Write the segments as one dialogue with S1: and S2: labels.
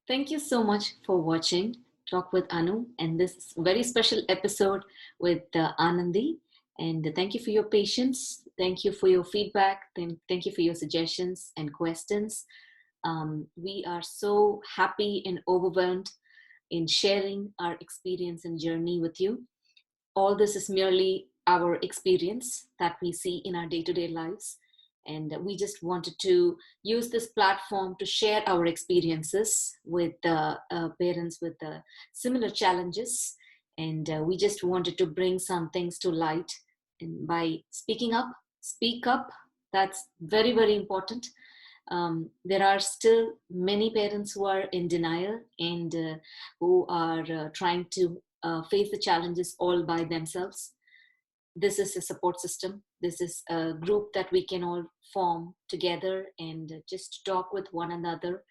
S1: Thank you so much for watching Talk with Anu and this very special episode with Anandhi. And thank you for your patience. Thank you for your feedback. Thank you for your suggestions and questions. We are so happy and overwhelmed in sharing our experience and journey with you. All this is merely our experience that we see in our day to day lives. And we just wanted to use this platform to share our experiences with parents with similar challenges. And we just wanted to bring some things to light. And by speaking up, speak up, that's very, very important. There are still many parents who are in denial and who are trying to face the challenges all by themselves. This is a support system. This is a group that we can all form together and just talk with one another.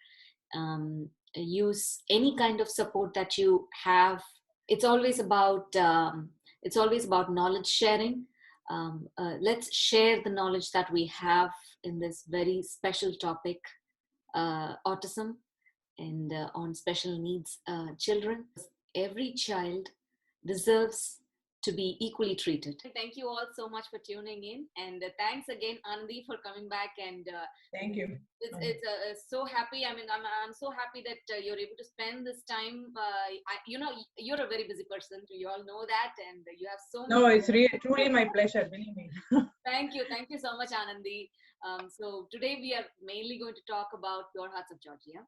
S1: Use any kind of support that you have. It's always about knowledge sharing. Let's share the knowledge that we have in this very special topic, autism, and on special needs children. Every child deserves to be equally treated. Thank you all so much for tuning in, and thanks again, Anandhi, for coming back. And
S2: Thank you.
S1: it's so happy. I mean, I'm so happy that you're able to spend this time. You're a very busy person. You all know that, and you have so
S2: No,
S1: many.
S2: it's truly my pleasure. Believe me.
S1: Thank you so much, Anandhi. So today we are mainly going to talk about Pure Hearts of Georgia.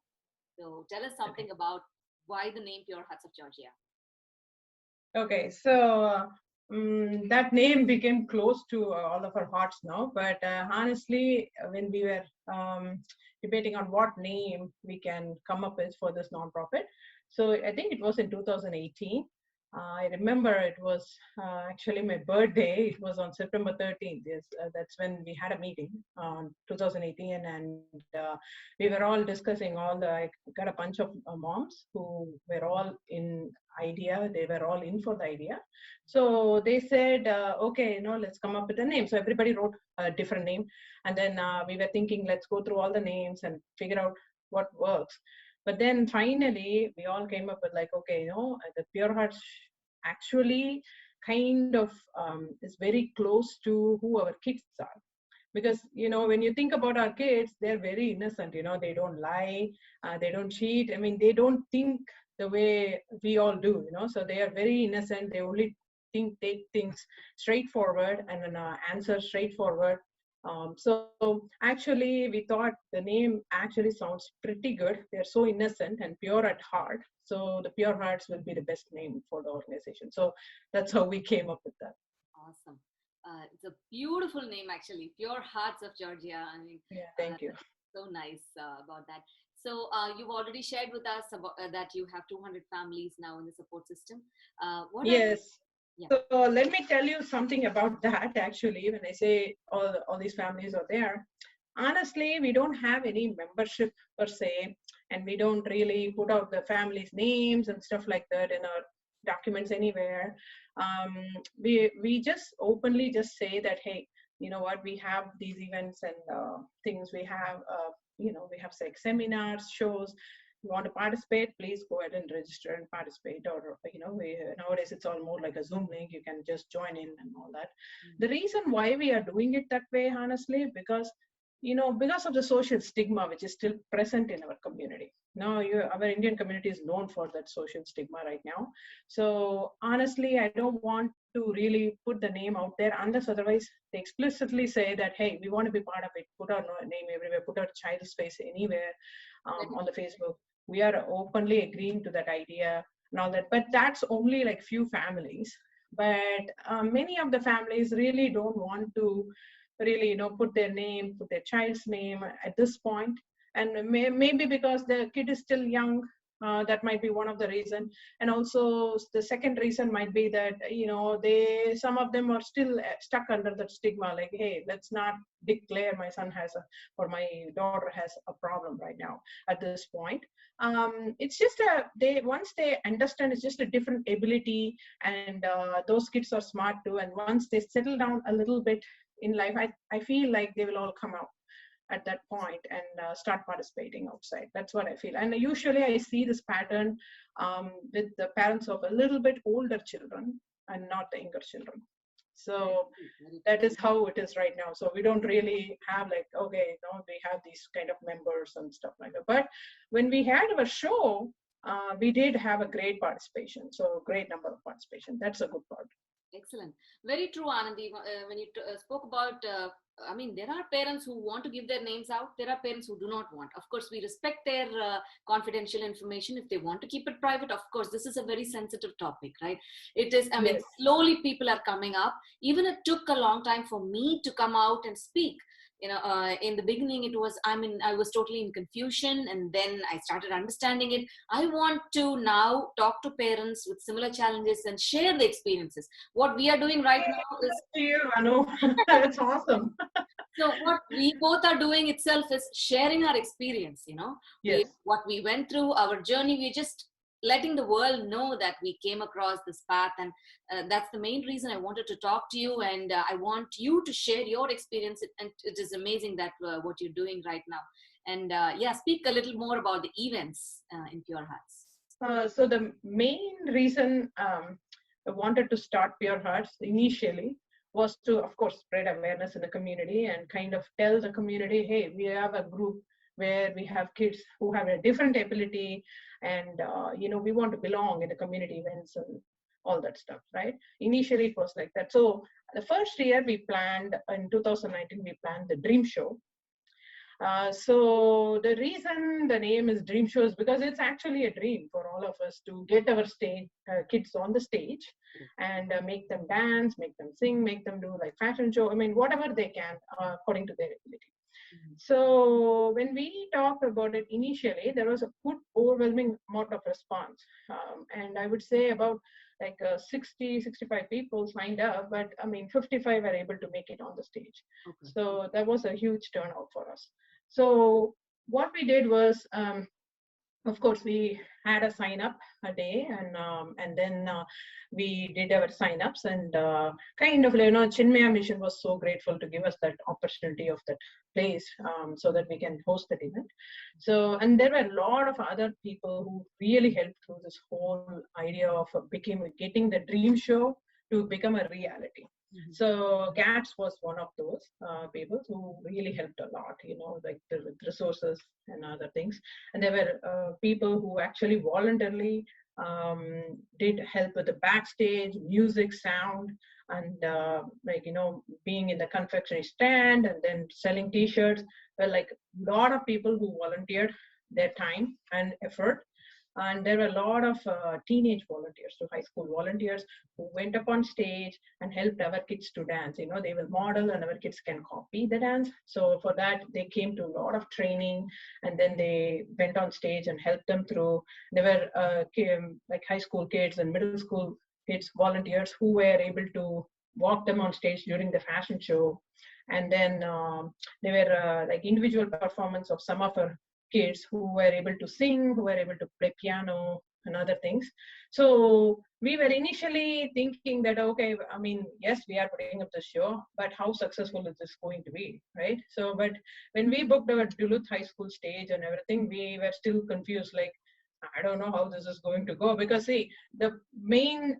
S1: So tell us something about why the name Pure Hearts of Georgia.
S2: Okay, so that name became close to all of our hearts now. But honestly, when we were debating on what name we can come up with for this nonprofit, so I think it was in 2018. I remember it was actually my birthday. It was on September 13th. Yes, that's when we had a meeting on 2018, and we were all discussing all the. I got a bunch of moms who were all in idea. They were all in for the idea. So they said, okay, let's come up with a name. So everybody wrote a different name, and then we were thinking, let's go through all the names and figure out what works. But then finally, we all came up with like, okay, the Pure Hearts actually kind of is very close to who our kids are. Because when you think about our kids, they're very innocent. They don't lie, they don't cheat. I mean, they don't think the way we all do. So they are very innocent. They only take things straightforward and then answer straightforward. So actually, we thought the name actually sounds pretty good. They're so innocent and pure at heart. So the Pure Hearts will be the best name for the organization. So that's how we came up with that.
S1: Awesome. It's a beautiful name, actually. Pure Hearts of Georgia. I mean,
S2: Yeah, thank you.
S1: so nice about that. So you've already shared with us about, that you have 200 families now in the support system. What are
S2: Yes.
S1: yeah?
S2: So let me tell you something about that. Actually, when I say all these families are there, honestly, we don't have any membership per se, and we don't really put out the families' names and stuff like that in our documents anywhere. We just openly just say that, hey, you know what, we have these events and things. We have we have like seminars, shows. You want to participate, please go ahead and register and participate. Or nowadays it's all more like a Zoom link. You can just join in and all that. The reason why we are doing it that way, honestly, because of the social stigma which is still present in our community. Now, our Indian community is known for that social stigma right now. So honestly, I don't want to really put the name out there unless otherwise they explicitly say that, hey, we want to be part of it. Put our name everywhere. Put our child's face anywhere on the Facebook. We are openly agreeing to that idea and all that. But that's only like few families. But many of the families really don't want to really put their name, put their child's name at this point. And maybe because the kid is still young, that might be one of the reason. And also the second reason might be that some of them are still stuck under that stigma, like, hey, let's not declare my son has or my daughter has a problem right now at this point. It's just they once they understand, it's just a different ability. And those kids are smart too, and once they settle down a little bit in life, I feel like they will all come out. at that point and start participating outside. That's what I feel. And usually I see this pattern with the parents of a little bit older children and not the younger children. So that is how it is right now. So we don't really have like, okay, we have these kind of members and stuff like that. But when we had our show, we did have a great participation. So great number of participation. That's a good part.
S1: Excellent. Very true, Anandhi. When you spoke about, I mean, there are parents who want to give their names out. There are parents who do not want. Of course, we respect their confidential information. If they want to keep it private, of course, this is a very sensitive topic, right? It is, I mean,
S2: Yes.
S1: slowly people are coming up. Even it took a long time for me to come out and speak. In the beginning it was, I was totally in confusion, and then I started understanding it. I want to now talk to parents with similar challenges and share the experiences. What we are doing right now is
S2: you, Anu. That's awesome.
S1: So what we both are doing itself is sharing our experience,
S2: Yes.
S1: What we went through, our journey. We're just letting the world know that we came across this path, and that's the main reason I wanted to talk to you, and I want you to share your experience. And it is amazing that what you're doing right now. And speak a little more about the events in Pure Hearts.
S2: So the main reason I wanted to start Pure Hearts initially was to, of course, spread awareness in the community and kind of tell the community, hey, we have a group where we have kids who have a different ability, and we want to belong in the community events and all that stuff, right? Initially, it was like that. So the first year we planned, in 2019, we planned the Dream Show. So the reason the name is Dream Show is because it's actually a dream for all of us to get our kids on the stage and make them dance, make them sing, make them do like fashion show. I mean, whatever they can according to their ability. So when we talked about it initially, there was a good overwhelming amount of response. And I would say about like 60, 65 people signed up, but I mean, 55 were able to make it on the stage. Okay. So that was a huge turnout for us. So what we did was, of course, we had a sign up a day, and then we did our sign ups, and kind of, Chinmaya Mission was so grateful to give us that opportunity of that place so that we can host that event. So, and there were a lot of other people who really helped through this whole idea of getting the dream show to become a reality. Mm-hmm. So GATS was one of those people who really helped a lot, like the resources and other things. And there were people who actually voluntarily did help with the backstage, music, sound, and being in the confectionery stand and then selling T-shirts. Well, like a lot of people who volunteered their time and effort. And there were a lot of teenage volunteers, so high school volunteers who went up on stage and helped our kids to dance. They will model and our kids can copy the dance. So for that, they came to a lot of training, and then they went on stage and helped them through. There were like high school kids and middle school kids, volunteers who were able to walk them on stage during the fashion show. And then there were like individual performance of some of our kids who were able to sing, who were able to play piano and other things. So we were initially thinking that, okay, I mean, yes, we are putting up the show, but how successful is this going to be, right? So, but when we booked our Duluth High School stage and everything, we were still confused, like, I don't know how this is going to go, because see, the main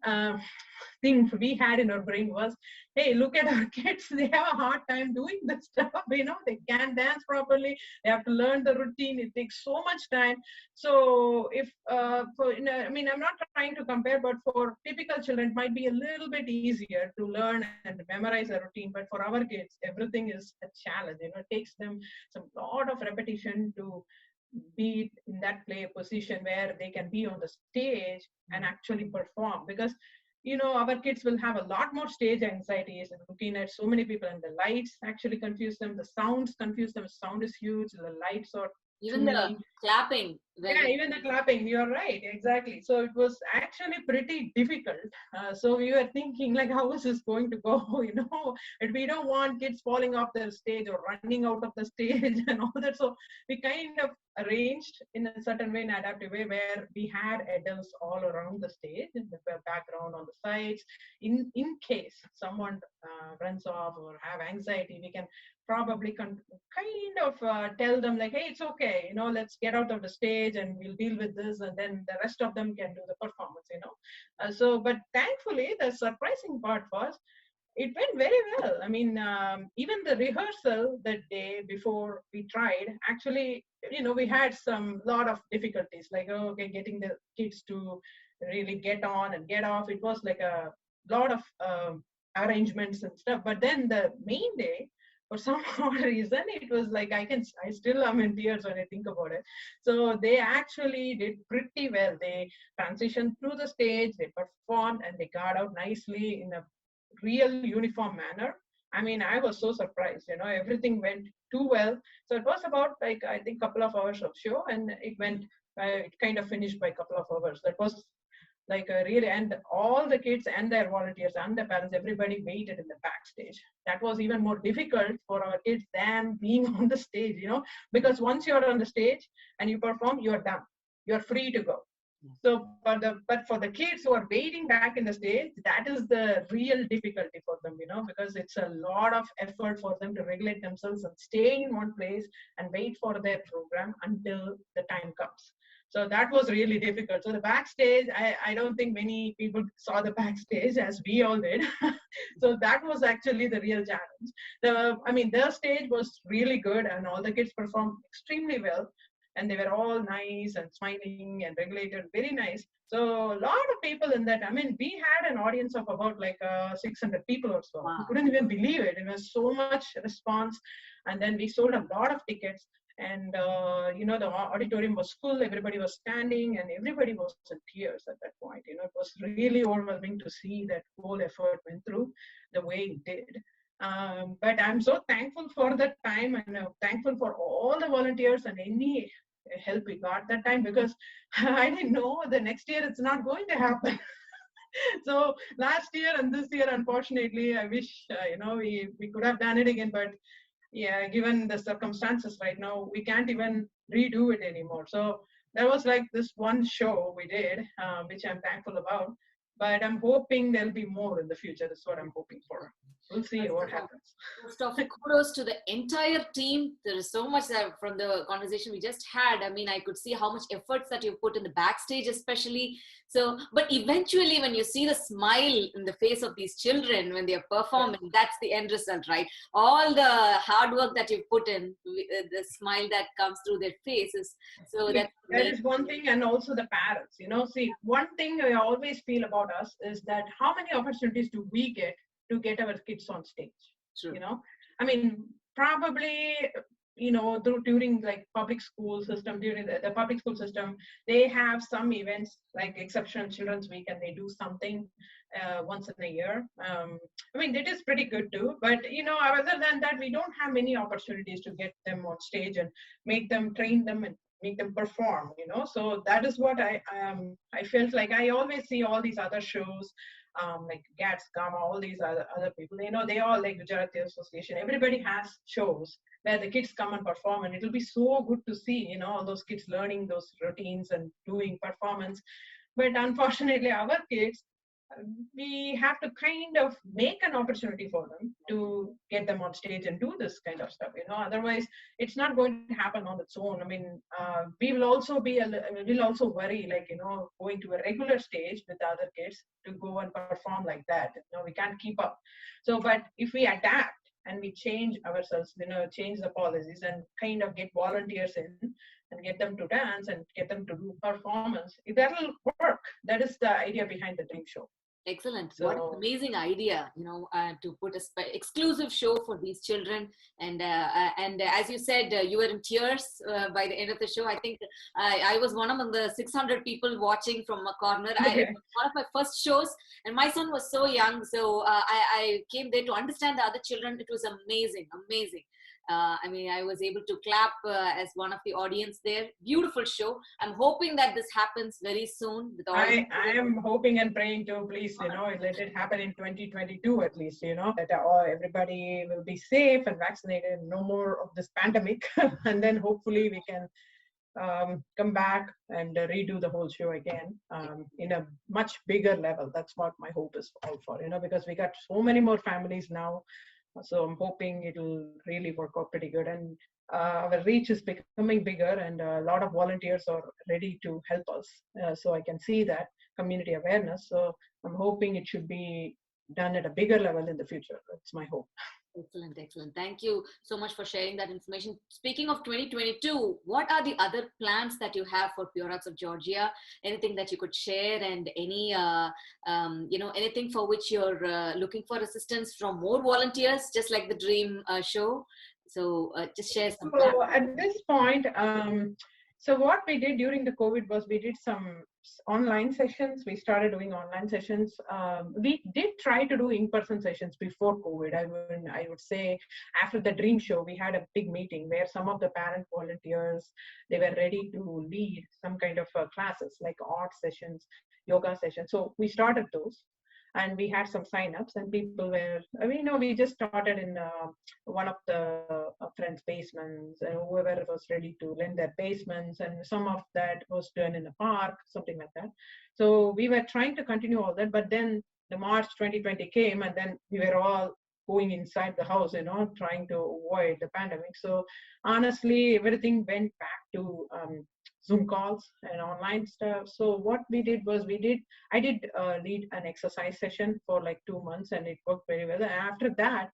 S2: thing we had in our brain was, hey, look at our kids, they have a hard time doing this stuff, they can't dance properly, they have to learn the routine, it takes so much time. So if, I mean, I'm not trying to compare, but for typical children, it might be a little bit easier to learn and memorize a routine, but for our kids, everything is a challenge, it takes them some lot of repetition to be in that position where they can be on the stage and actually perform, because our kids will have a lot more stage anxieties and looking at so many people, and the lights actually confuse them, the sounds confuse them. Sound is huge, the lights are
S1: even the clapping, Very,
S2: Yeah, even the clapping, you're right, exactly. So it was actually pretty difficult. So we were thinking, like, how is this going to go? And we don't want kids falling off the stage or running out of the stage and all that. So we kind of arranged in a certain way, in an adaptive way, where we had adults all around the stage, in the background, on the sides. In case someone runs off or have anxiety, we can probably kind of tell them like, hey, it's okay, let's get out of the stage and we'll deal with this, and then the rest of them can do the performance. But thankfully the surprising part was it went very well. I mean, even the rehearsal the day before we tried, actually, we had some lot of difficulties, like, okay, getting the kids to really get on and get off. It was like a lot of arrangements and stuff. But then the main day, for some odd reason, it was like I still am in tears when I think about it. So they actually did pretty well. They transitioned through the stage, they performed, and they got out nicely in a real uniform manner. I mean, I was so surprised. Everything went too well. So it was about, like, I think couple of hours of show, and it kind of finished by a couple of hours. That was like a really, and all the kids and their volunteers and the parents, everybody waited in the backstage. That was even more difficult for our kids than being on the stage, because once you're on the stage and you perform, you're done. You're free to go. So, but for the kids who are waiting back in the stage, that is the real difficulty for them, because it's a lot of effort for them to regulate themselves and stay in one place and wait for their program until the time comes. So that was really difficult. So the backstage, I don't think many people saw the backstage as we all did. So that was actually the real challenge. Their stage was really good and all the kids performed extremely well. And they were all nice and smiling and regulated, very nice. So a lot of people in that. I mean, we had an audience of about like 600 people or so.
S1: wow.
S2: We couldn't even believe it. It was so much response. And then we sold a lot of tickets. And, the auditorium was full. Everybody was standing and everybody was in tears at that point. It was really overwhelming to see that whole effort went through the way it did. But I'm so thankful for that time, and thankful for all the volunteers and any help we got that time, because I didn't know the next year it's not going to happen. So last year and this year, unfortunately, I wish we could have done it again, but yeah, given the circumstances right now, we can't even redo it anymore. So there was like this one show we did, which I'm thankful about. But I'm hoping there'll be more in the future. That's what I'm hoping for. We'll see what happens.
S1: First off, kudos to the entire team. There is so much that from the conversation we just had. I mean, I could see how much efforts that you put in the backstage, especially. So, but eventually, when you see the smile in the face of these children when they're performing, that's the end result, right? All the hard work that you've put in, the smile that comes through their faces. So
S2: that is one thing, and also the parents. See, one thing I always feel about us is that how many opportunities do we get to get our kids on stage?
S1: True.
S2: I mean, probably, during like public school system, during the public school system, they have some events like Exceptional Children's Week, and they do something once in a year. I mean, it is pretty good too, but other than that, we don't have many opportunities to get them on stage and make them, train them, and make them perform. So that is what I felt like. I always see all these other shows, like GATS, Gamma, all these other people, they all, like Gujarati Association, everybody has shows where the kids come and perform, and it'll be so good to see, all those kids learning those routines and doing performance. But unfortunately, our kids, we have to kind of make an opportunity for them to get them on stage and do this kind of stuff. Otherwise it's not going to happen on its own. I mean, we'll also worry, like, going to a regular stage with other kids to go and perform like that. We can't keep up. So, but if we adapt and we change ourselves, change the policies and kind of get volunteers in and get them to dance and get them to do performance, that'll work. That is the idea behind the Dream Show.
S1: Excellent. So, what an amazing idea, to put a exclusive show for these children. And as you said, you were in tears by the end of the show. I think I was one among the 600 people watching from a corner.
S2: Okay.
S1: It was one of my first shows, and my son was so young. So I came there to understand the other children. It was amazing, amazing. I mean, I was able to clap as one of the audience there. Beautiful show. I'm hoping that this happens very soon with all.
S2: I am hoping and praying to, please, let it happen in 2022 at least, that everybody will be safe and vaccinated, no more of this pandemic. And then hopefully we can come back and redo the whole show again in a much bigger level. That's what my hope is all for, because we got so many more families now. So I'm hoping it'll really work out pretty good. And our reach is becoming bigger, and a lot of volunteers are ready to help us. So I can see that community awareness. So I'm hoping it should be done at a bigger level in the future. That's my hope.
S1: Excellent, excellent. Thank you so much for sharing that information. Speaking of 2022, what are the other plans that you have for Pure Hearts of Georgia? Anything that you could share, and any, anything for which you're looking for assistance from more volunteers, just like the Dream show? So just share some plans.
S2: So at this point, so what we did during the COVID was we did some online sessions. We started doing online sessions. We did try to do in-person sessions before COVID. I would say after the Dream show, we had a big meeting where some of the parent volunteers, they were ready to lead some kind of classes like art sessions, yoga sessions. So we started those. And we had some signups, and people were, we just started in one of the friends' basements, and whoever was ready to lend their basements, and some of that was done in a park, something like that. So we were trying to continue all that, but then the March 2020 came, and then we were all going inside the house, trying to avoid the pandemic. So honestly, everything went back to Zoom calls and online stuff. So what we did was I did lead an exercise session for like 2 months, and it worked very well. And after that,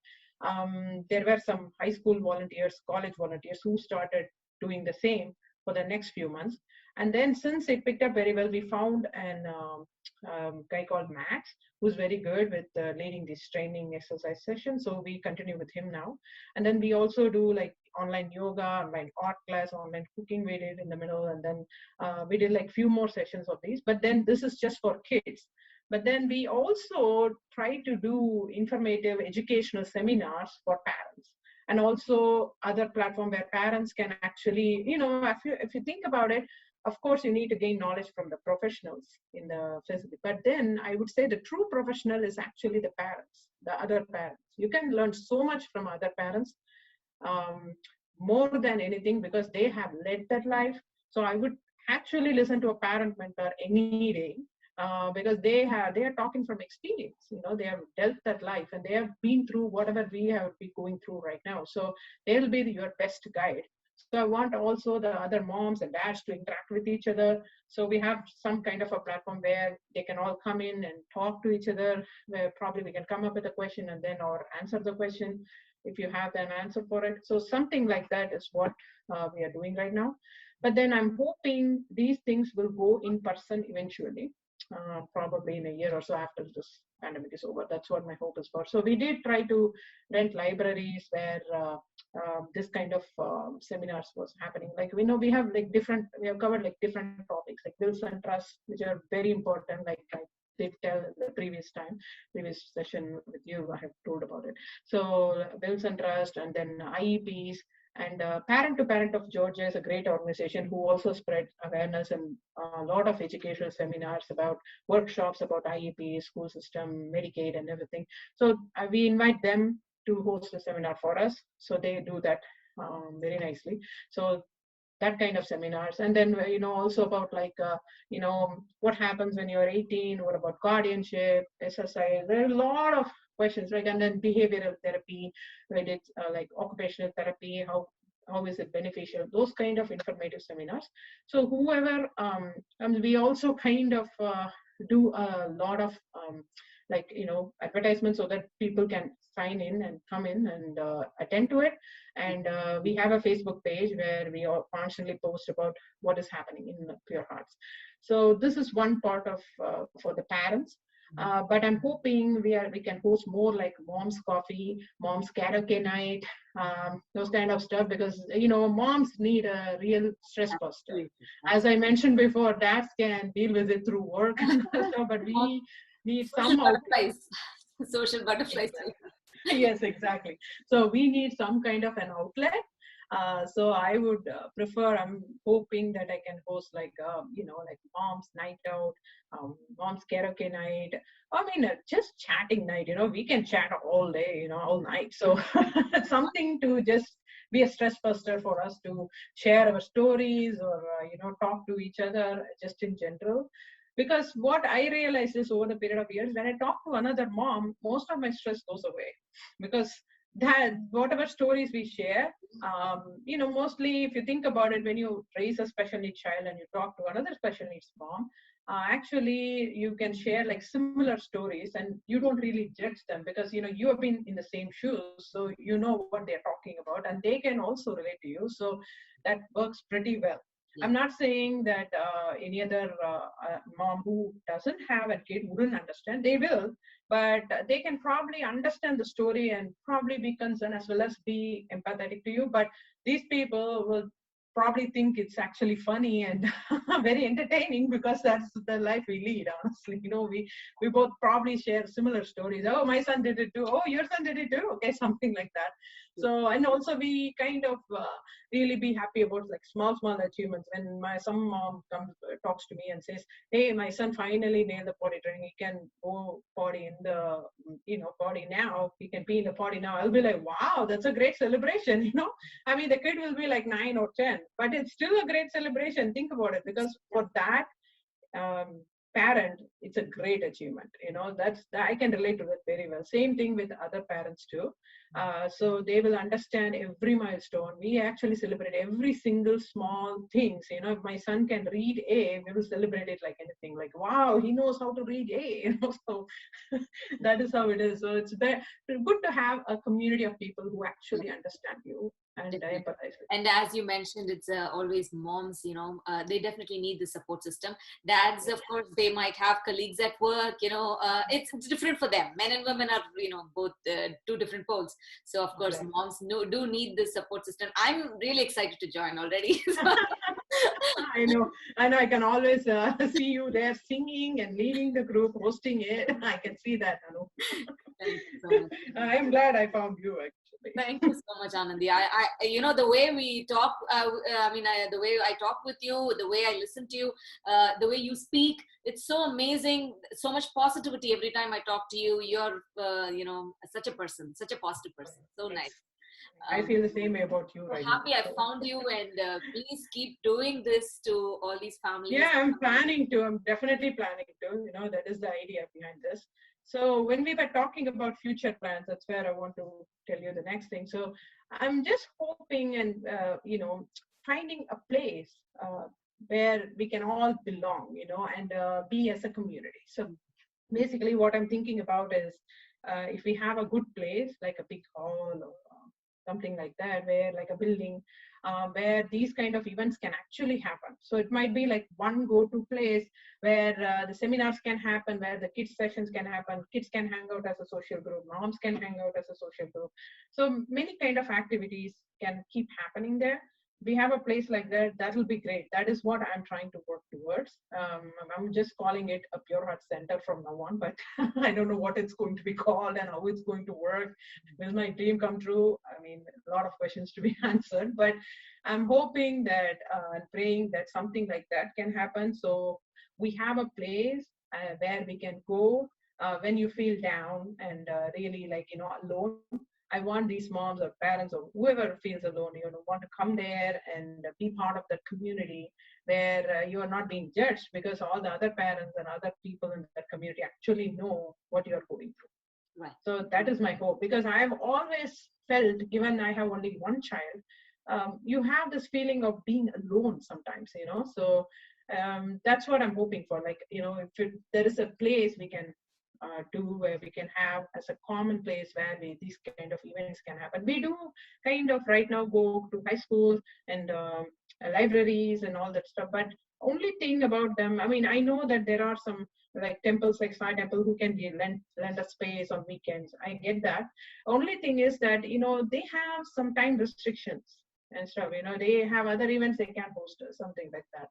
S2: there were some high school volunteers, college volunteers who started doing the same for the next few months. And then since it picked up very well, we found an guy called Max, who's very good with leading this training exercise session. So we continue with him now. And then we also do like online yoga, online art class, online cooking we did in the middle. And then we did like few more sessions of these. But then this is just for kids. But then we also try to do informative educational seminars for parents. And also other platform where parents can actually, if you think about it, of course, you need to gain knowledge from the professionals in the facility. But then I would say the true professional is actually the parents, the other parents. You can learn so much from other parents, more than anything, because they have led that life. So I would actually listen to a parent mentor any day, because they are talking from experience. They have dealt that life, and they have been through whatever we have been going through right now. So they'll be your best guide. So I want also the other moms and dads to interact with each other. So we have some kind of a platform where they can all come in and talk to each other, where probably we can come up with a question and then or answer the question if you have an answer for it. So something like that is what we are doing right now. But then I'm hoping these things will go in person eventually, probably in a year or so after this pandemic is over. That's what my hope is for. So we did try to rent libraries where this kind of seminars was happening. Like we have covered like different topics like wills and trusts, which are very important. Like I did tell in the previous session with you, I have told about it. So wills and trust, and then IEPs. And Parent to Parent of Georgia is a great organization who also spread awareness and a lot of educational seminars about workshops about IEP, school system, Medicaid, and everything. So we invite them to host a seminar for us. So they do that very nicely. So that kind of seminars. And then, also about like, what happens when you're 18, what about guardianship, SSI, there are a lot of questions, right? And then behavioral therapy, when it's like occupational therapy, how is it beneficial? Those kind of informative seminars. So whoever, we also kind of do a lot of advertisements so that people can sign in and come in and attend to it. And we have a Facebook page where we all constantly post about what is happening in Pure Hearts. So this is one part of for the parents. But I'm hoping we can host more like mom's coffee, mom's karaoke night, those kind of stuff, because moms need a real stress buster. As I mentioned before, dads can deal with it through work and stuff, but we need some
S1: butterflies. Social butterflies.
S2: Yes, exactly. So we need some kind of an outlet. So I would prefer, I'm hoping that I can host like, like mom's night out, mom's karaoke night. I mean, just chatting night, we can chat all day, all night. So something to just be a stress buster for us to share our stories or, talk to each other just in general. Because what I realized is over the period of years, when I talk to another mom, most of my stress goes away because that whatever stories we share, mostly if you think about it, when you raise a special needs child and you talk to another special needs mom, actually you can share like similar stories and you don't really judge them because you have been in the same shoes, so you know what they're talking about and they can also relate to you. So that works pretty well.
S1: Yeah.
S2: I'm not saying that any other mom who doesn't have a kid wouldn't understand. They will, but they can probably understand the story and probably be concerned as well as be empathetic to you. But these people will probably think it's actually funny and very entertaining because that's the life we lead. Honestly, we both probably share similar stories. Oh, my son did it too. Oh, your son did it too. Okay, something like that. So, and also we kind of really be happy about like small achievements. When my some mom comes talks to me and says, hey, my son finally nailed the potty training, he can go potty in the potty now, he can pee in the potty now, I'll be like, wow, that's a great celebration. I mean, the kid will be like 9 or 10, but it's still a great celebration. Think about it, because for that um, parent, it's a great achievement. That's that, I can relate to that very well. Same thing with other parents too. So they will understand every milestone. We actually celebrate every single small things. If my son can read A, we will celebrate it like anything. Like, wow, he knows how to read A. So that is how it is. So it's good to have a community of people who actually understand you and
S1: Definitely.
S2: empathize with
S1: And as you mentioned, it's always moms, they definitely need the support system. Dads, of course, they might have colleagues at work, it's different for them. Men and women are, both two different poles. So, of
S2: you.
S1: course,
S2: Exactly.
S1: moms do need the support system. I'm really excited to join already.
S2: I know, I can always see you there singing and leading the group, hosting it. I can see that, Anu.
S1: Thank you so much.
S2: I am glad I found you, actually.
S1: Thank you so much, Anandhi. The way we talk, the way I talk with you, the way I listen to you, the way you speak, it's so amazing. So much positivity every time I talk to you. You're, such a person, such a positive person. So
S2: Thanks.
S1: nice.
S2: I feel the same way about you
S1: So
S2: right now.
S1: happy I found you, and please keep doing this to all these families.
S2: Yeah, I'm planning to. I'm definitely planning to. That is the idea behind this. So when we were talking about future plans, that's where I want to tell you the next thing. So I'm just hoping and finding a place where we can all belong, and be as a community. So basically, what I'm thinking about is if we have a good place like a big hall or something like that, where like a building where these kind of events can actually happen. So it might be like one go-to place where the seminars can happen, where the kids sessions can happen, kids can hang out as a social group, moms can hang out as a social group. So many kind of activities can keep happening there. We have a place like that, that will be great. That is what I'm trying to work towards. I'm just calling it a pure heart center from now on, but I don't know what it's going to be called and how it's going to work. Will my dream come true? I mean, a lot of questions to be answered, but I'm hoping that and praying that something like that can happen. So we have a place where we can go when you feel down and really like, alone. I want these moms or parents or whoever feels alone, want to come there and be part of that community where you are not being judged because all the other parents and other people in that community actually know what you are going through.
S1: Right.
S2: So that is my hope, because I have always felt, given I have only one child, you have this feeling of being alone sometimes, So that's what I'm hoping for. Like, if there is a place we can do where we can have as a common place where these kind of events can happen. We do kind of right now go to high schools and libraries and all that stuff. But only thing about them, I mean, I know that there are some like temples like Sai Temple who can lend a space on weekends. I get that. Only thing is that they have some time restrictions. and stuff. They have other events they can host or something like that.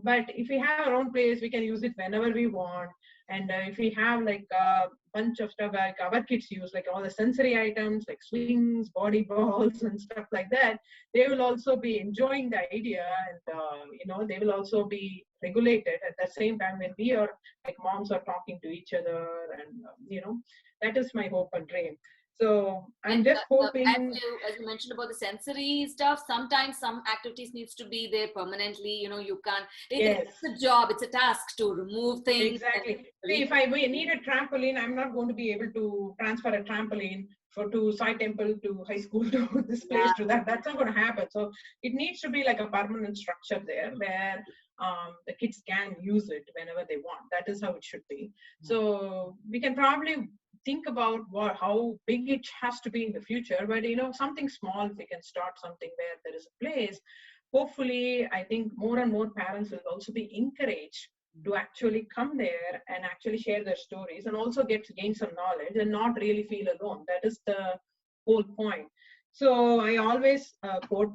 S2: But if we have our own place, we can use it whenever we want. And if we have like a bunch of stuff like our kids use, like all the sensory items like swings, body balls, and stuff like that, they will also be enjoying the idea, and they will also be regulated at the same time when we are like moms are talking to each other, and that is my hope and dream. So I'm
S1: And
S2: just hoping.
S1: as you mentioned about the sensory stuff, sometimes some activities needs to be there permanently. You can't.
S2: Yes.
S1: It's a job. It's a task to remove things.
S2: Exactly. See, if I need a trampoline, I'm not going to be able to transfer a trampoline to Sai Temple to high school to this place to that. That's not going to happen. So it needs to be like a permanent structure there where the kids can use it whenever they want. That is how it should be. So we can probably think about how big it has to be in the future, but something small, we can start something where there is a place. Hopefully, I think more and more parents will also be encouraged to actually come there and actually share their stories and also gain some knowledge and not really feel alone. That is the whole point. So I always quote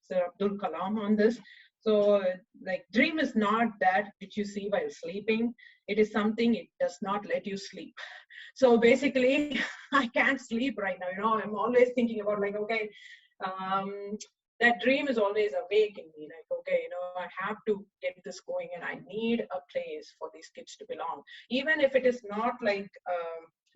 S2: Sir Abdul Kalam on this. So like, dream is not that which you see while sleeping. It is something it does not let you sleep. So basically, I can't sleep right now. I'm always thinking about like, okay, that dream is always awake in me. Like, okay, I have to get this going, and I need a place for these kids to belong. Even if it is not like a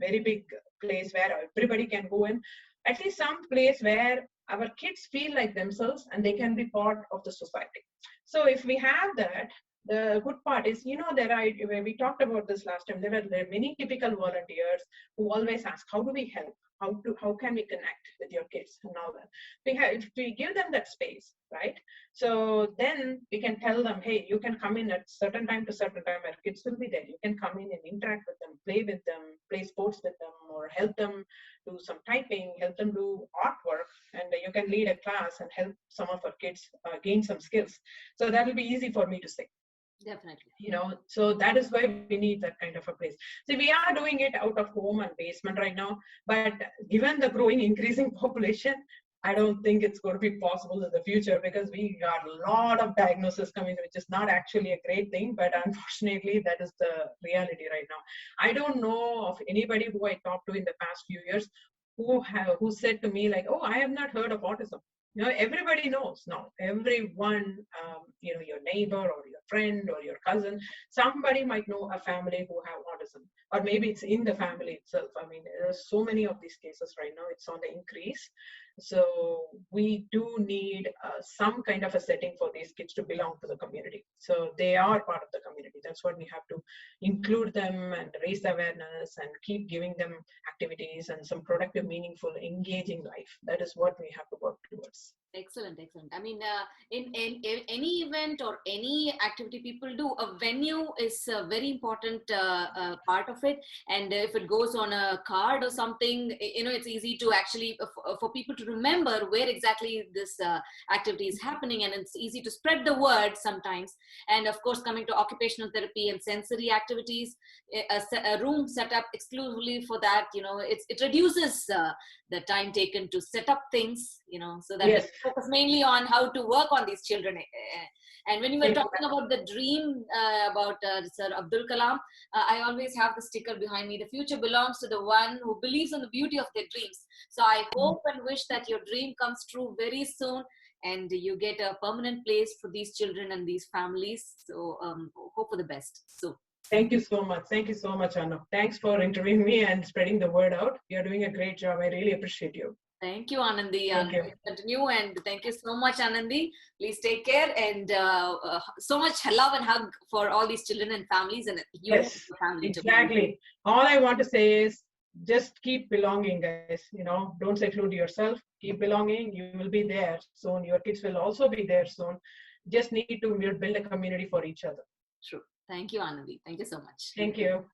S2: very big place where everybody can go in, at least some place where our kids feel like themselves and they can be part of the society. So if we have that, the good part is, we talked about this last time, there are many typical volunteers who always ask, how do we help? How can we connect with your kids and all that? If we give them that space, right? So then we can tell them, hey, you can come in at certain time to certain time where kids will be there. You can come in and interact with them, play with them, play sports with them, or help them do some typing, help them do artwork, and you can lead a class and help some of our kids gain some skills. So that will be easy for me to say.
S1: Definitely.
S2: So that is why we need that kind of a place. See, we are doing it out of home and basement right now, but given the increasing population, I don't think it's going to be possible in the future, because we got a lot of diagnosis coming, which is not actually a great thing, but unfortunately that is the reality right now. I don't know of anybody who I talked to in the past few years who said to me like, oh, I have not heard of autism. Everybody knows now. Everyone, your neighbor or your friend or your cousin, somebody might know a family who have autism, or maybe it's in the family itself. I mean, there's so many of these cases right now. It's on the increase. So we do need some kind of a setting for these kids to belong to the community. So they are part of the community. That's what we have to include them and raise awareness and keep giving them activities and some productive, meaningful, engaging life. That is what we have to work towards.
S1: Excellent. I mean, in any event or any activity people do, a venue is a very important part of it. And if it goes on a card or something, it's easy to actually, for people to remember where exactly this activity is happening, and it's easy to spread the word sometimes. And of course, coming to occupational therapy and sensory activities, a room set up exclusively for that, it reduces the time taken to set up things, so that
S2: yes.
S1: we focus mainly on how to work on these children. And when you were talking about the dream about Sir Abdul Kalam, I always have the sticker behind me, the future belongs to the one who believes in the beauty of their dreams. So I hope and wish that your dream comes true very soon, and you get a permanent place for these children and these families. So hope for the best. So
S2: thank you so much. Thank you so much, Anna. Thanks for interviewing me and spreading the word out. You're doing a great job. I really appreciate you.
S1: Thank you, Anandhi.
S2: Thank you.
S1: Continue, and thank you so much, Anandhi. Please take care, and so much love and hug for all these children and families, and you
S2: yes,
S1: family
S2: exactly. All I want to say is just keep belonging, guys. Don't seclude yourself. Keep belonging. You will be there soon. Your kids will also be there soon. Just need to build a community for each other.
S1: True. Thank you, Anandhi. Thank you so much.
S2: Thank you.